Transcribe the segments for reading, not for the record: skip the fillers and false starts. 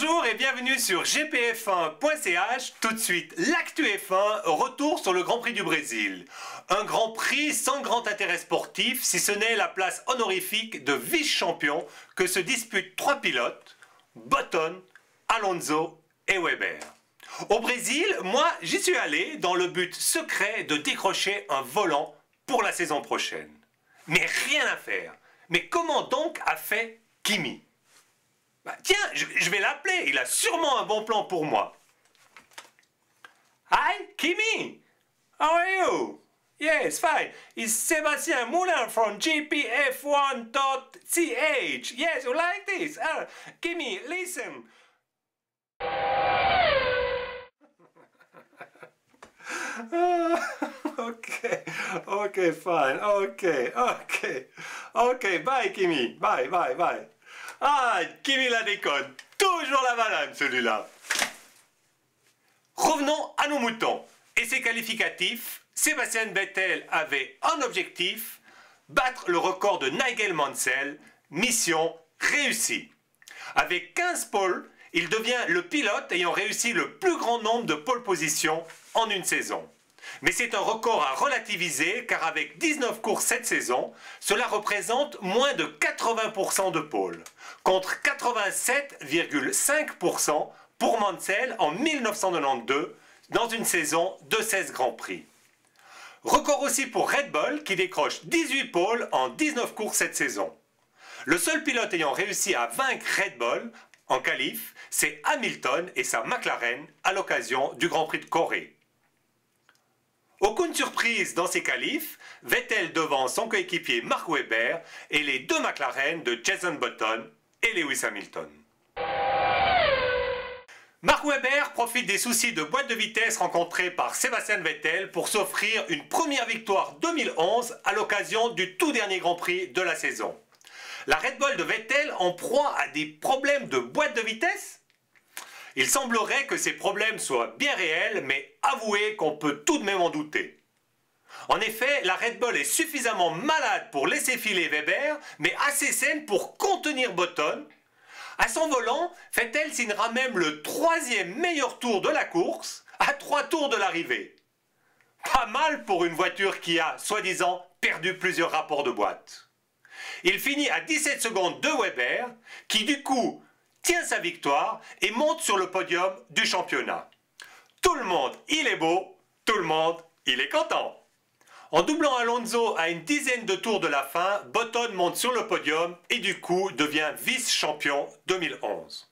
Bonjour et bienvenue sur gpf1.ch. Tout de suite, l'actu F1, retour sur le Grand Prix du Brésil. Un Grand Prix sans grand intérêt sportif, si ce n'est la place honorifique de vice-champion que se disputent trois pilotes, Button, Alonso et Weber. Au Brésil, moi, j'y suis allé dans le but secret de décrocher un volant pour la saison prochaine. Mais rien à faire. Mais comment donc a fait Kimi ? Tiens, je vais l'appeler, il a sûrement un bon plan pour moi. Hi, Kimi! How are you? Yes, fine. It's Sébastien Moulin from gpf1.ch. Yes, you like this? Kimi, listen. Okay, fine. Okay, bye, Kimi. Bye. Ah, Kimi la déconne. Toujours la banane, celui-là. Revenons à nos moutons. Et ses qualificatifs, Sébastien Vettel avait un objectif, battre le record de Nigel Mansell, mission réussie. Avec 15 pôles, il devient le pilote ayant réussi le plus grand nombre de pole positions en une saison. Mais c'est un record à relativiser car avec 19 courses cette saison, cela représente moins de 80% de pôles, contre 87,5% pour Mansell en 1992 dans une saison de 16 Grands Prix. Record aussi pour Red Bull qui décroche 18 pôles en 19 courses cette saison. Le seul pilote ayant réussi à vaincre Red Bull en qualif, c'est Hamilton et sa McLaren à l'occasion du Grand Prix de Corée. Aucune surprise dans ces qualifs, Vettel devant son coéquipier Mark Webber et les deux McLaren de Jenson Button et Lewis Hamilton. Mark Webber profite des soucis de boîte de vitesse rencontrés par Sébastien Vettel pour s'offrir une première victoire 2011 à l'occasion du tout dernier Grand Prix de la saison. La Red Bull de Vettel en proie à des problèmes de boîte de vitesse ? Il semblerait que ces problèmes soient bien réels, mais avouez qu'on peut tout de même en douter. En effet, la Red Bull est suffisamment malade pour laisser filer Weber, mais assez saine pour contenir Button. À son volant, Vettel signera même le 3e meilleur tour de la course, à 3 tours de l'arrivée. Pas mal pour une voiture qui a, soi-disant, perdu plusieurs rapports de boîte. Il finit à 17 secondes de Weber, qui du coup tient sa victoire et monte sur le podium du championnat. Tout le monde, il est beau, tout le monde, il est content. En doublant Alonso à une dizaine de tours de la fin, Button monte sur le podium et du coup devient vice-champion 2011.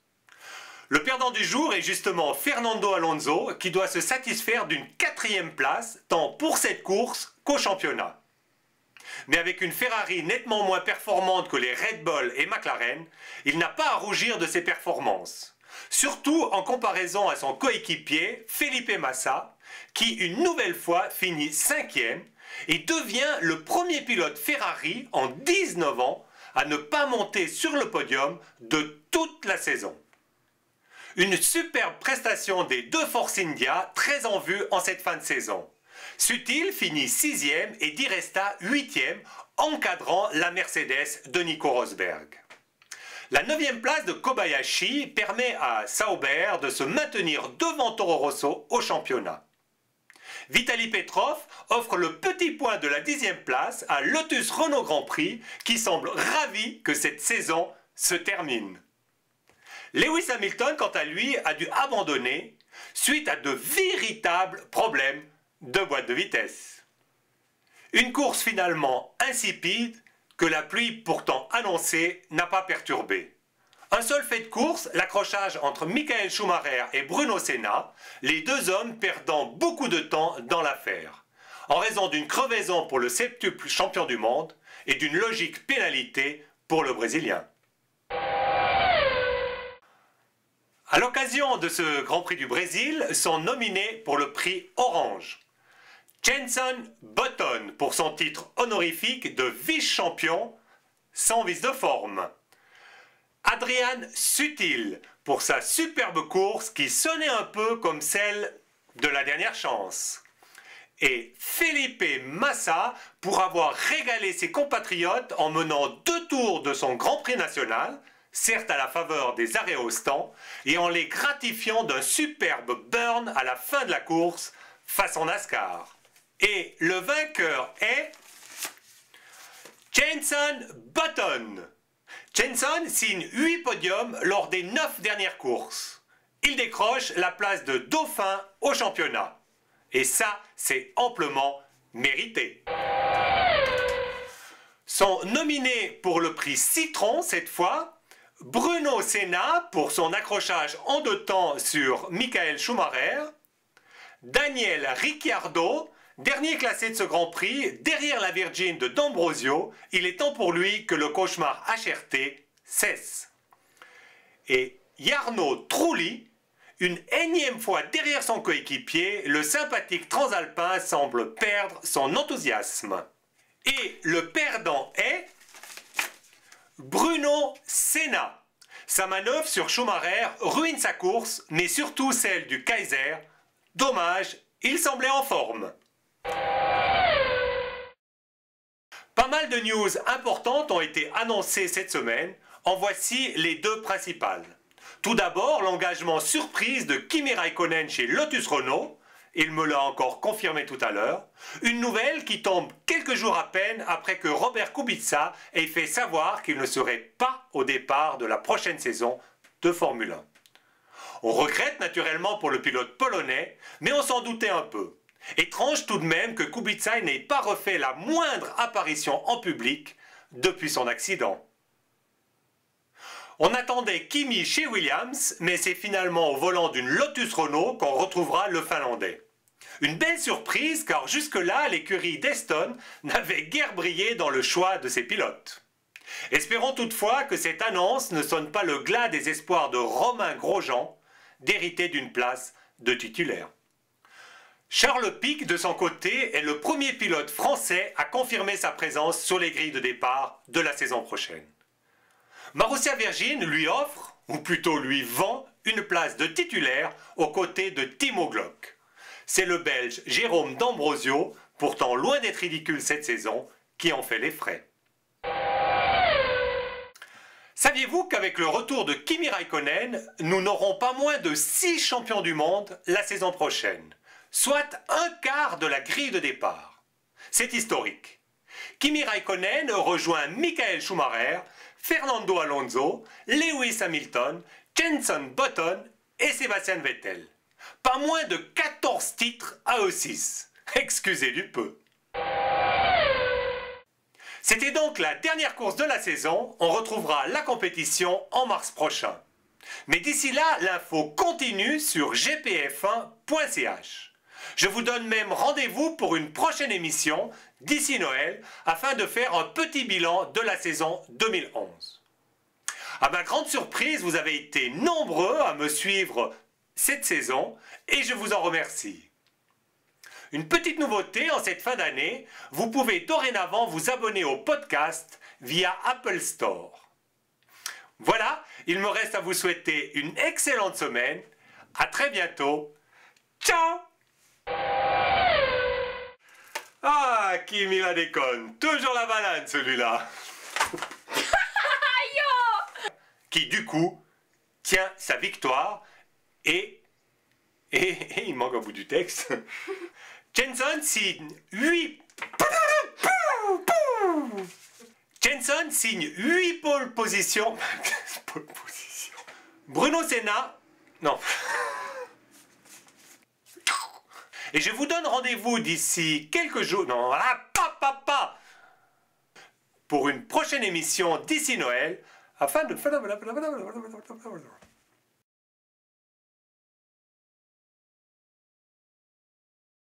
Le perdant du jour est justement Fernando Alonso qui doit se satisfaire d'une 4e place tant pour cette course qu'au championnat. Mais avec une Ferrari nettement moins performante que les Red Bull et McLaren, il n'a pas à rougir de ses performances. Surtout en comparaison à son coéquipier Felipe Massa, qui une nouvelle fois finit 5e et devient le premier pilote Ferrari en 19 ans à ne pas monter sur le podium de toute la saison. Une superbe prestation des deux Force India, très en vue en cette fin de saison. Sutil finit 6e et Di Resta 8e, encadrant la Mercedes de Nico Rosberg. La 9e place de Kobayashi permet à Sauber de se maintenir devant Toro Rosso au championnat. Vitaly Petrov offre le petit point de la 10e place à Lotus Renault Grand Prix qui semble ravi que cette saison se termine. Lewis Hamilton, quant à lui, a dû abandonner suite à de véritables problèmes de boîte de vitesse. Une course finalement insipide que la pluie pourtant annoncée n'a pas perturbé. Un seul fait de course, l'accrochage entre Michael Schumacher et Bruno Senna, les deux hommes perdant beaucoup de temps dans l'affaire, en raison d'une crevaison pour le septuple champion du monde et d'une logique pénalité pour le Brésilien. À l'occasion de ce Grand Prix du Brésil, sont nominés pour le prix Orange Jenson Button pour son titre honorifique de vice-champion sans vice de forme. Adrian Sutil pour sa superbe course qui sonnait un peu comme celle de la dernière chance. Et Felipe Massa pour avoir régalé ses compatriotes en menant 2 tours de son Grand Prix national, certes à la faveur des arrêts au stand, et en les gratifiant d'un superbe burn à la fin de la course, façon NASCAR. Et le vainqueur est Jenson Button. Jenson signe 8 podiums lors des 9 dernières courses. Il décroche la place de dauphin au championnat. Et ça, c'est amplement mérité. Sont nominés pour le prix Citron cette fois Bruno Senna pour son accrochage en 2 temps sur Michael Schumacher, Daniel Ricciardo, dernier classé de ce Grand Prix, derrière la Virgin de D'Ambrosio. Il est temps pour lui que le cauchemar HRT cesse. Et Jarno Trulli, une énième fois derrière son coéquipier, le sympathique transalpin semble perdre son enthousiasme. Et le perdant est Bruno Senna. Sa manœuvre sur Schumacher ruine sa course, mais surtout celle du Kaiser. Dommage, il semblait en forme. Pas mal de news importantes ont été annoncées cette semaine. En voici les 2 principales. Tout d'abord, l'engagement surprise de Kimi Raikkonen chez Lotus Renault. Il me l'a encore confirmé tout à l'heure. Une nouvelle qui tombe quelques jours à peine après que Robert Kubica ait fait savoir qu'il ne serait pas au départ de la prochaine saison de Formule 1. On regrette naturellement pour le pilote polonais, mais on s'en doutait un peu. Étrange tout de même que Kubica n'ait pas refait la moindre apparition en public depuis son accident. On attendait Kimi chez Williams, mais c'est finalement au volant d'une Lotus Renault qu'on retrouvera le Finlandais. Une belle surprise car jusque-là, l'écurie d'Eston n'avait guère brillé dans le choix de ses pilotes. Espérons toutefois que cette annonce ne sonne pas le glas des espoirs de Romain Grosjean d'hériter d'une place de titulaire. Charles Pic, de son côté, est le premier pilote français à confirmer sa présence sur les grilles de départ de la saison prochaine. Marussia Virgin lui offre, ou plutôt lui vend, une place de titulaire aux côtés de Timo Glock. C'est le Belge Jérôme D'Ambrosio, pourtant loin d'être ridicule cette saison, qui en fait les frais. Saviez-vous qu'avec le retour de Kimi Raikkonen, nous n'aurons pas moins de 6 champions du monde la saison prochaine, soit un quart de la grille de départ. C'est historique. Kimi Raikkonen rejoint Michael Schumacher, Fernando Alonso, Lewis Hamilton, Jenson Button et Sébastien Vettel. Pas moins de 14 titres à eux 6. Excusez du peu. C'était donc la dernière course de la saison. On retrouvera la compétition en mars prochain. Mais d'ici là, l'info continue sur gpf1.ch. Je vous donne même rendez-vous pour une prochaine émission d'ici Noël afin de faire un petit bilan de la saison 2011. À ma grande surprise, vous avez été nombreux à me suivre cette saison et je vous en remercie. Une petite nouveauté en cette fin d'année, vous pouvez dorénavant vous abonner au podcast via Apple Store. Voilà, il me reste à vous souhaiter une excellente semaine. À très bientôt. Ciao! Ah, Kimi la déconne. Toujours la banane, celui-là. Qui, du coup, tient sa victoire et il manque un bout du texte. Jenson signe 8... Jenson signe 8 pole positions. Pole position. Bruno Senna... Non. Et je vous donne rendez-vous d'ici quelques jours... Non, pas pour une prochaine émission d'ici Noël, afin de...